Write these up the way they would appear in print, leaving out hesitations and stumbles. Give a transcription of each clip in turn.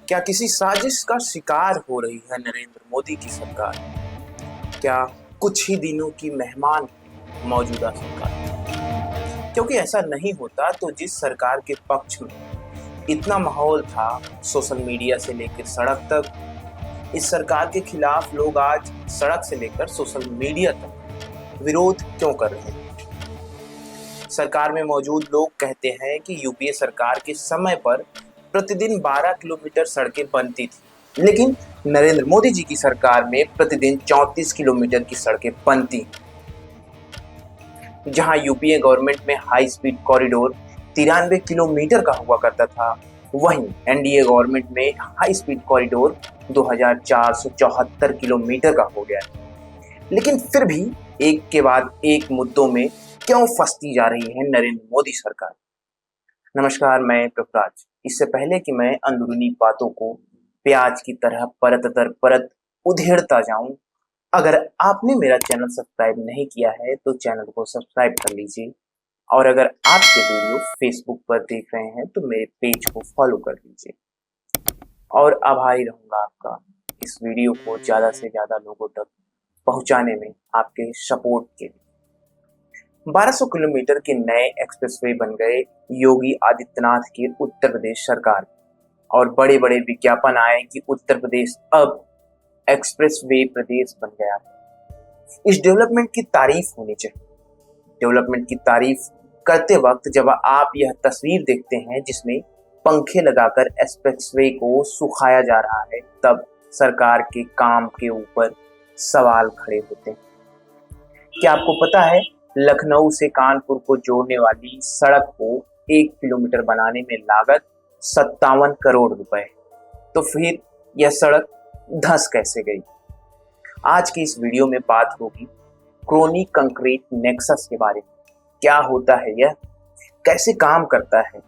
क्या किसी साजिश का शिकार हो रही है नरेंद्र मोदी की सरकार? क्या कुछ ही दिनों की मेहमान है मौजूदा सरकार? क्योंकि ऐसा नहीं होता तो जिस सरकार के पक्ष में इतना माहौल था सोशल मीडिया से लेकर सड़क तक, इस सरकार के खिलाफ लोग आज सड़क से लेकर सोशल मीडिया तक विरोध क्यों कर रहे हैं? सरकार में मौजूद लोग कहते हैं कि यूपीए सरकार के समय पर प्रतिदिन 12 किलोमीटर सड़कें बनती थी, लेकिन नरेंद्र मोदी जी की सरकार में प्रतिदिन 34 किलोमीटर की सड़कें बनती। जहां यूपीए गवर्नमेंट में हाई स्पीड कॉरिडोर 93 किलोमीटर का हुआ करता था, वहीं एनडीए गवर्नमेंट में हाई स्पीड कॉरिडोर 2474 किलोमीटर का हो गया है। लेकिन फिर भी एक के बाद एक मुद्दों में क्यों फंसती जा रही है नरेंद्र मोदी सरकार? नमस्कार, मैं प्रकाश। इससे पहले कि मैं अंदरूनी बातों को प्याज की तरह परत दर परत उधेड़ता जाऊं, अगर आपने मेरा चैनल सब्सक्राइब नहीं किया है तो चैनल को सब्सक्राइब कर लीजिए, और अगर आप ये वीडियो फेसबुक पर देख रहे हैं तो मेरे पेज को फॉलो कर लीजिए। और आभारी रहूंगा आपका इस वीडियो को ज्यादा से ज्यादा लोगों तक पहुंचाने में आपके सपोर्ट के लिए। 1200 किलोमीटर के नए एक्सप्रेसवे बन गए योगी आदित्यनाथ की उत्तर प्रदेश सरकार, और बड़े बड़े विज्ञापन आए कि उत्तर प्रदेश अब एक्सप्रेसवे प्रदेश बन गया है। इस डेवलपमेंट की तारीफ होनी चाहिए। डेवलपमेंट की तारीफ करते वक्त जब आप यह तस्वीर देखते हैं जिसमें पंखे लगाकर एक्सप्रेसवे को सुखाया जा रहा है, तब सरकार के काम के ऊपर सवाल खड़े होते हैं। क्या आपको पता है लखनऊ से कानपुर को जोड़ने वाली सड़क को 1 किलोमीटर बनाने में लागत 57 करोड़ रुपए? तो फिर यह सड़क धंस कैसे गई? आज की इस वीडियो में बात होगी क्रोनी कंक्रीट नेक्सस के बारे में। क्या होता है यह, कैसे काम करता है?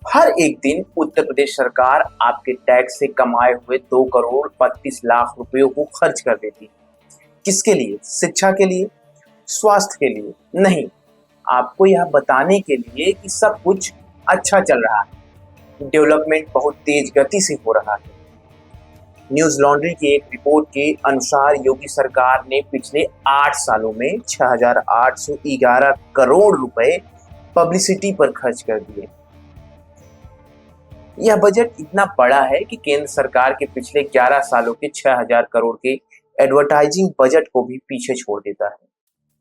हर एक दिन उत्तर प्रदेश सरकार आपके टैक्स से कमाए हुए 2 करोड़ 32 लाख रुपयों को खर्च कर देती है। किसके लिए? शिक्षा के लिए? स्वास्थ्य के लिए? नहीं, आपको यह बताने के लिए कि सब कुछ अच्छा चल रहा है, डेवलपमेंट बहुत तेज गति से हो रहा है। न्यूज लॉन्ड्री की एक रिपोर्ट के अनुसार योगी सरकार ने पिछले 8 सालों में 6,811 करोड़ रुपए पब्लिसिटी पर खर्च कर दिए। यह बजट इतना बड़ा है कि केंद्र सरकार के पिछले 11 सालों के 6,000 करोड़ के एडवर्टाइजिंग बजट को भी पीछे छोड़ देता है।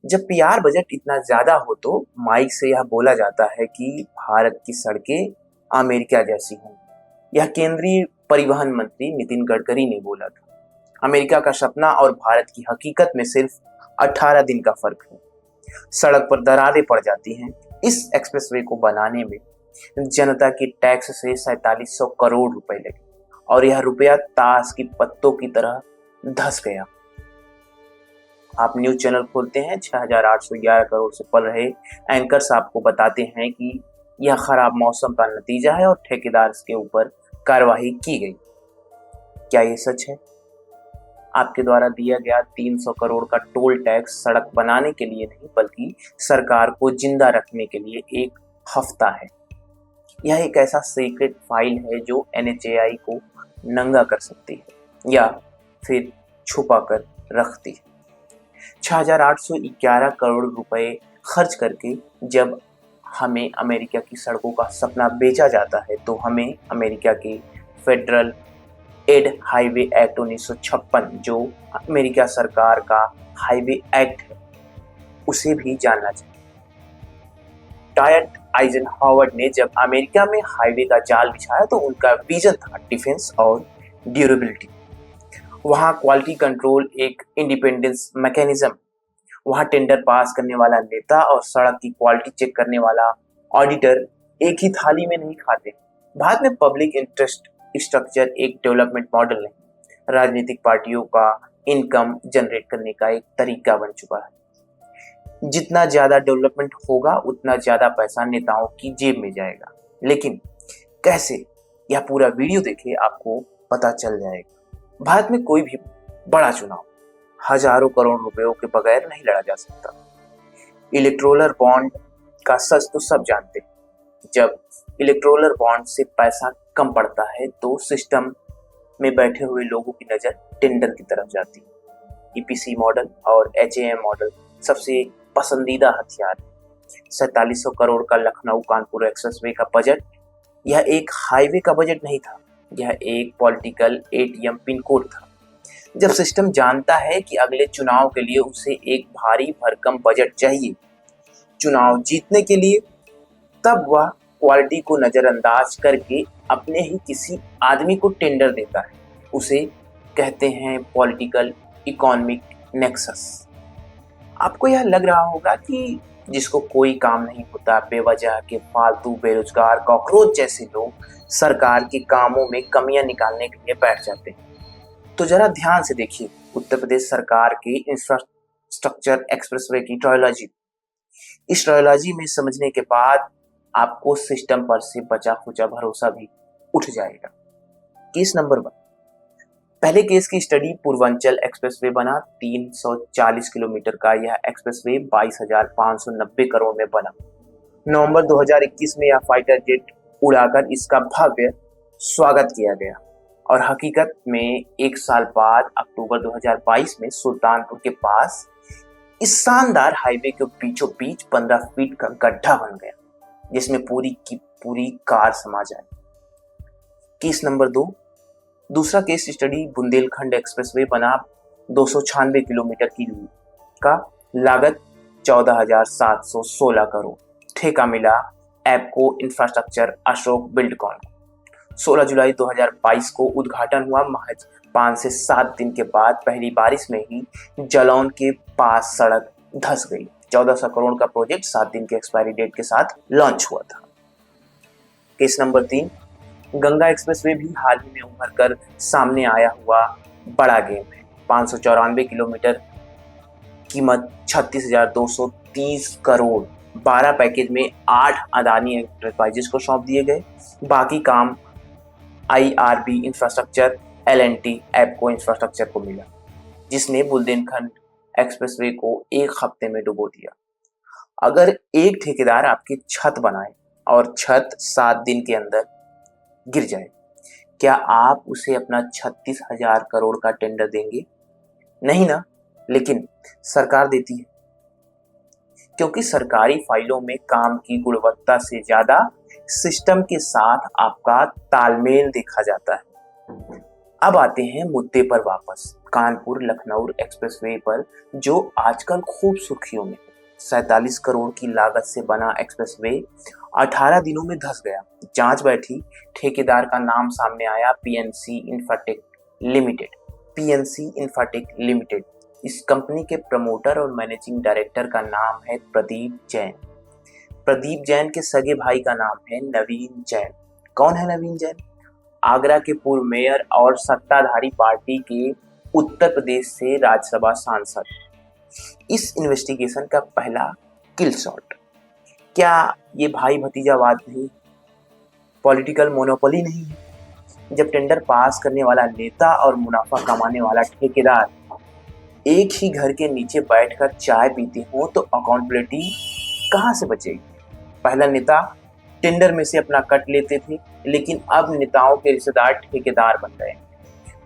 जब पीआर बजट इतना ज्यादा हो तो माइक से यह बोला जाता है कि भारत की सड़कें अमेरिका जैसी हैं। यह केंद्रीय परिवहन मंत्री नितिन गडकरी ने बोला था। अमेरिका का सपना और भारत की हकीकत में सिर्फ 18 दिन का फर्क है। सड़क पर दरारें पड़ जाती हैं। इस एक्सप्रेसवे को बनाने में जनता के टैक्स से 4700 करोड़ रुपए लगे, और यह रुपया ताश की पत्तों की तरह धस गया। आप न्यूज चैनल खोलते हैं, 6,811 करोड़ से पल रहे एंकर्स आपको बताते हैं कि यह खराब मौसम का नतीजा है और ठेकेदार के ऊपर कार्रवाई की गई। क्या ये सच है? आपके द्वारा दिया गया 300 करोड़ का टोल टैक्स सड़क बनाने के लिए नहीं बल्कि सरकार को जिंदा रखने के लिए एक हफ्ता है। यह एक ऐसा सीक्रेट फाइल है जो एनएचएआई को नंगा कर सकती है या फिर छुपा कर रखती है। 6,811 करोड़ रुपए खर्च करके जब हमें अमेरिका की सड़कों का सपना बेचा जाता है तो हमें अमेरिका के फेडरल एड हाईवे एक्ट 1956, जो अमेरिका सरकार का हाईवे एक्ट है, उसे भी जानना चाहिए। डायट आइजनहावर ने जब अमेरिका में हाईवे का जाल बिछाया तो उनका विजन था डिफेंस और ड्यूरेबिलिटी। वहाँ क्वालिटी कंट्रोल एक इंडिपेंडेंस मैकेनिज्म, वहाँ टेंडर पास करने वाला नेता और सड़क की क्वालिटी चेक करने वाला ऑडिटर एक ही थाली में नहीं खाते। भारत में पब्लिक इंटरेस्ट स्ट्रक्चर एक डेवलपमेंट मॉडल नहीं, राजनीतिक पार्टियों का इनकम जनरेट करने का एक तरीका बन चुका है। जितना ज्यादा डेवलपमेंट होगा उतना ज्यादा पैसा नेताओं की जेब में जाएगा। लेकिन कैसे? यह पूरा वीडियो देखे, आपको पता चल जाएगा। भारत में कोई भी बड़ा चुनाव हजारों करोड़ रुपयों के बगैर नहीं लड़ा जा सकता। इलेक्टोरल बॉन्ड का सच तो सब जानते हैं। जब इलेक्टोरल बॉन्ड से पैसा कम पड़ता है तो सिस्टम में बैठे हुए लोगों की नज़र टेंडर की तरफ जाती है। ईपीसी मॉडल और एचएएम मॉडल सबसे पसंदीदा हथियार है। 4700 करोड़ का लखनऊ कानपुर एक्सप्रेसवे का बजट यह एक हाईवे का बजट नहीं था, यह एक पॉलिटिकल एटीएम पिन कोड था। जब सिस्टम जानता है कि अगले चुनाव के लिए उसे एक भारी भरकम बजट चाहिए चुनाव जीतने के लिए, तब वह क्वालिटी को नजरअंदाज करके अपने ही किसी आदमी को टेंडर देता है। उसे कहते हैं पॉलिटिकल इकोनॉमिक नेक्सस। आपको यह लग रहा होगा कि जिसको कोई काम नहीं होता, बेवजह के फालतू बेरोजगार कॉकरोच जैसे लोग सरकार के कामों में कमियां निकालने के लिए बैठ जाते हैं। तो जरा ध्यान से देखिए उत्तर प्रदेश सरकार की इंफ्रास्ट्रक्चर एक्सप्रेसवे की ट्रायोलॉजी। इस ट्रायोलॉजी में समझने के बाद आपको सिस्टम पर से बचा खुचा भरोसा भी उठ जाएगा। केस नंबर 1, पहले केस की स्टडी पूर्वांचल एक्सप्रेसवे बना। 340 किलोमीटर का यह एक्सप्रेसवे 22,590 करोड़ में बना। नवंबर 2021 में यह फाइटर जेट उड़ाकर इसका भव्य स्वागत किया गया और हकीकत में एक साल बाद अक्टूबर 2022 में सुल्तानपुर के पास इस शानदार हाईवे के बीचों बीच 15 फीट का गड्ढा बन गया जिसमें पूरी की पूरी कार समा जाए। केस नंबर 2, दूसरा केस स्टडी बुंदेलखंड एक्सप्रेसवे बना। 296 किलोमीटर की का लागत 14,716 करोड़। ठेका मिला एपको इंफ्रास्ट्रक्चर अशोक बिल्डकॉन को। 16 जुलाई 2022 को उद्घाटन हुआ। महज 5 से 7 दिन के बाद पहली बारिश में ही जलौन के पास सड़क धंस गई। 1400 करोड़ का प्रोजेक्ट 7 दिन के एक्सपायरी डेट के साथ लॉन्च हुआ था। केस नंबर 3, गंगा एक्सप्रेसवे भी हाल ही में उभर कर सामने आया हुआ बड़ा गेम है। 594 किलोमीटर, कीमत 36,230 करोड़। 12 पैकेज में 8 अदानी एंटरप्राइजेस को सौंप दिए गए। बाकी काम IRB infrastructure L&T Apco infrastructure को मिला, जिसने बुंदेलखंड एक्सप्रेसवे को एक हफ्ते में डुबो दिया। अगर एक ठेकेदार आपकी छत बनाए और छत 7 दिन के अंदर गिर जाए, क्या आप उसे अपना 36,000 करोड़ का टेंडर देंगे? नहीं ना, लेकिन सरकार देती है, क्योंकि सरकारी फाइलों में काम की गुणवत्ता से ज्यादा सिस्टम के साथ आपका तालमेल देखा जाता है। अब आते हैं मुद्दे पर वापस। कानपुर लखनऊ एक्सप्रेसवे पर जो आजकल खूब सुर्खियों में 47 करोड़ की लागत से बना एक्सप्रेसवे 18 दिनों में धंस गया। जांच बैठी, ठेकेदार का नाम सामने आया, PNC Infratech limited. PNC Infratech limited, इस कंपनी के प्रमोटर और मैनेजिंग डायरेक्टर का नाम है प्रदीप जैन। प्रदीप जैन के सगे भाई का नाम है नवीन जैन। कौन है नवीन जैन? आगरा के पूर्व मेयर और सत्ताधारी पार्टी के उत्तर प्रदेश से राज्यसभा सांसद। इस इन्वेस्टिगेशन का पहला किल शॉट। क्या ये भाई भतीजावाद नहीं, पॉलिटिकल मोनोपोली नहीं है? जब टेंडर पास करने वाला नेता और मुनाफा कमाने वाला ठेकेदार एक ही घर के नीचे बैठकर चाय पीते हो तो अकाउंटेबिलिटी कहां से बचेगी? पहला नेता टेंडर में से अपना कट लेते थे, लेकिन अब नेताओं के रिश्तेदार ठेकेदार बन गए।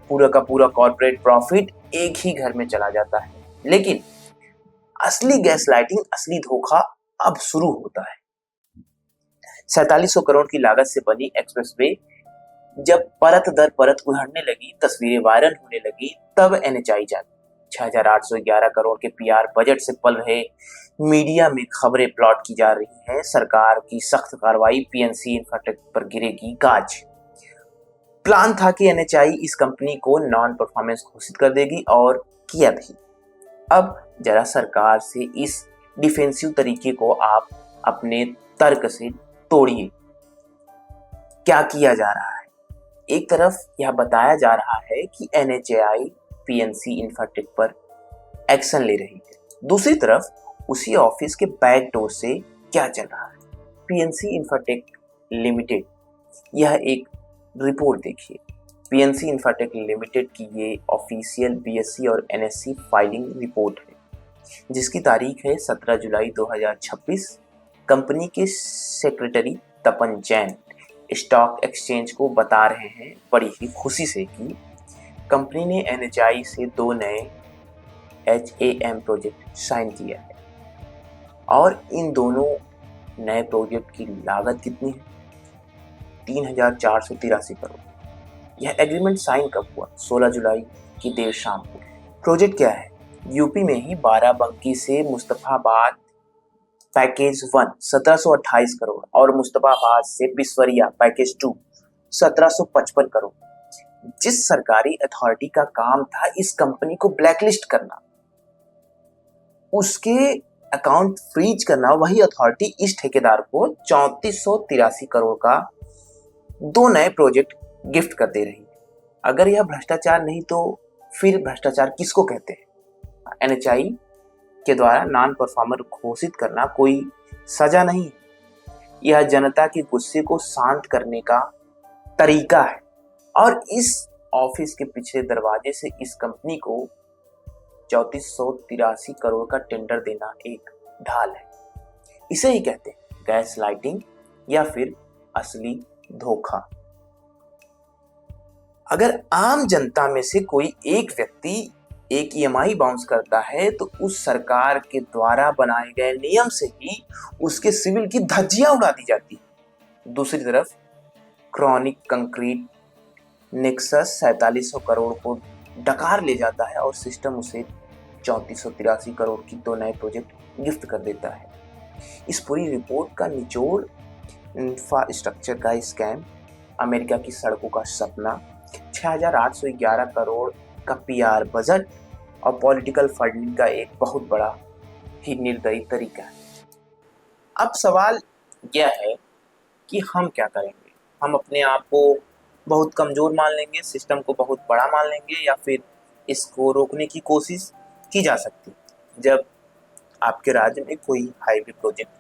पूरा का पूरा कॉर्पोरेट प्रॉफिट एक ही घर में चला जाता है। लेकिन असली गैसलाइटिंग, असली धोखा अब शुरू होता है। 4700 करोड़ की लागत से बनी एक्सप्रेसवे जब परत दर परत उधड़ने लगी, तस्वीरें वायरल होने लगी, तब एनएचआई जागी। 6,811 करोड़ के पीआर बजट से पल रहे मीडिया में खबरें प्लॉट की जा रही हैं। सरकार की सख्त कार्रवाई, पीएनसी इंफ्राटेक पर गिरेगी गाज। प्लान था कि एनएचआई इस कंपनी को नॉन परफॉर्मेंस घोषित कर देगी और किया भी। अब जरा सरकार से इस डिफेंसिव तरीके को आप अपने तर्क से तोड़िए। क्या किया जा रहा है? एक तरफ यह बताया जा रहा है कि एनएचआई पीएनसी इंफ्राटेक पर एक्शन ले रही है, दूसरी तरफ उसी ऑफिस के बैक डोर से क्या चल रहा है? पीएनसी इंफ्राटेक लिमिटेड, यह एक रिपोर्ट देखिए। पीएनसी इंफ्राटेक लिमिटेड की ये ऑफिशियल बीएससी और एनएससी फाइलिंग रिपोर्ट है, जिसकी तारीख है 17 जुलाई 2026। कंपनी के सेक्रेटरी तपन जैन स्टॉक एक्सचेंज को बता रहे हैं बड़ी ही खुशी से कि कंपनी ने NHI से 2 नए HAM प्रोजेक्ट साइन किया है और इन दोनों नए प्रोजेक्ट की लागत कितनी है? 3,483 करोड़। यह एग्रीमेंट साइन कब हुआ? 16 जुलाई की देर शाम को। प्रोजेक्ट क्या है? यूपी में ही बाराबंकी से मुस्तफाबाद पैकेज 1 1728 करोड़ और मुस्तफाबाद से बिस्वरिया पैकेज 2 1755 करोड़। जिस सरकारी अथॉरिटी का काम था इस कंपनी को ब्लैकलिस्ट करना, उसके अकाउंट फ्रीज करना, वही अथॉरिटी इस ठेकेदार को 3483 करोड़ का 2 नए प्रोजेक्ट गिफ्ट कर दे रही है। अगर यह भ्रष्टाचार नहीं तो फिर भ्रष्टाचार किसको कहते हैं? NHI के द्वारा नॉन परफॉर्मर घोषित करना कोई सजा नहीं, यह जनता के गुस्से को शांत करने का तरीका है और इस ऑफिस के पिछले दरवाजे से इस कंपनी को 3483 करोड़ का टेंडर देना एक ढाल है। इसे ही कहते हैं गैस लाइटिंग या फिर असली धोखा। अगर आम जनता में से कोई एक व्यक्ति एक EMI बाउंस करता है तो उस सरकार के द्वारा बनाए गए नियम से ही उसके सिविल की धज्जियां उड़ा दी जाती है। दूसरी तरफ क्रॉनिक कंक्रीट नेक्सस 4700 करोड़ को डकार ले जाता है और सिस्टम उसे 3483 करोड़ की 2 नए प्रोजेक्ट गिफ्ट कर देता है। इस पूरी रिपोर्ट का निचोड़ इंफ्रास्ट्रक्चर का स्कैम, अमेरिका की सड़कों का सपना, 6811 करोड़ का PR बजट और पॉलिटिकल फंडिंग का एक बहुत बड़ा ही निर्दयी तरीका है। अब सवाल यह है कि हम क्या करेंगे? हम अपने आप को बहुत कमजोर मान लेंगे, सिस्टम को बहुत बड़ा मान लेंगे, या फिर इसको रोकने की कोशिश की जा सकती है? जब आपके राज्य में कोई हाईवे प्रोजेक्ट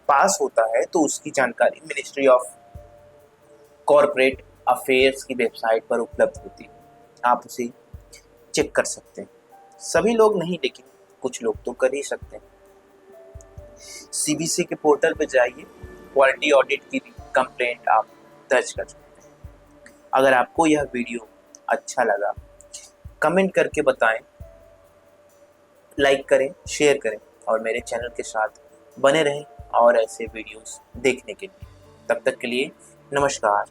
पास होता है तो उसकी जानकारी मिनिस्ट्री ऑफ कॉर्पोरेट अफेयर्स की वेबसाइट पर उपलब्ध होती है। आप उसे चेक कर सकते हैं। सभी लोग नहीं, लेकिन कुछ लोग तो कर ही सकते हैं। CBC के पोर्टल पे जाइए, क्वालिटी ऑडिट की कंप्लेंट आप दर्ज कर सकते हैं। अगर आपको यह वीडियो अच्छा लगा कमेंट करके बताएं, लाइक करें, शेयर करें और मेरे चैनल के साथ बने रहें और ऐसे वीडियोस देखने के लिए। तब तक के लिए नमस्कार।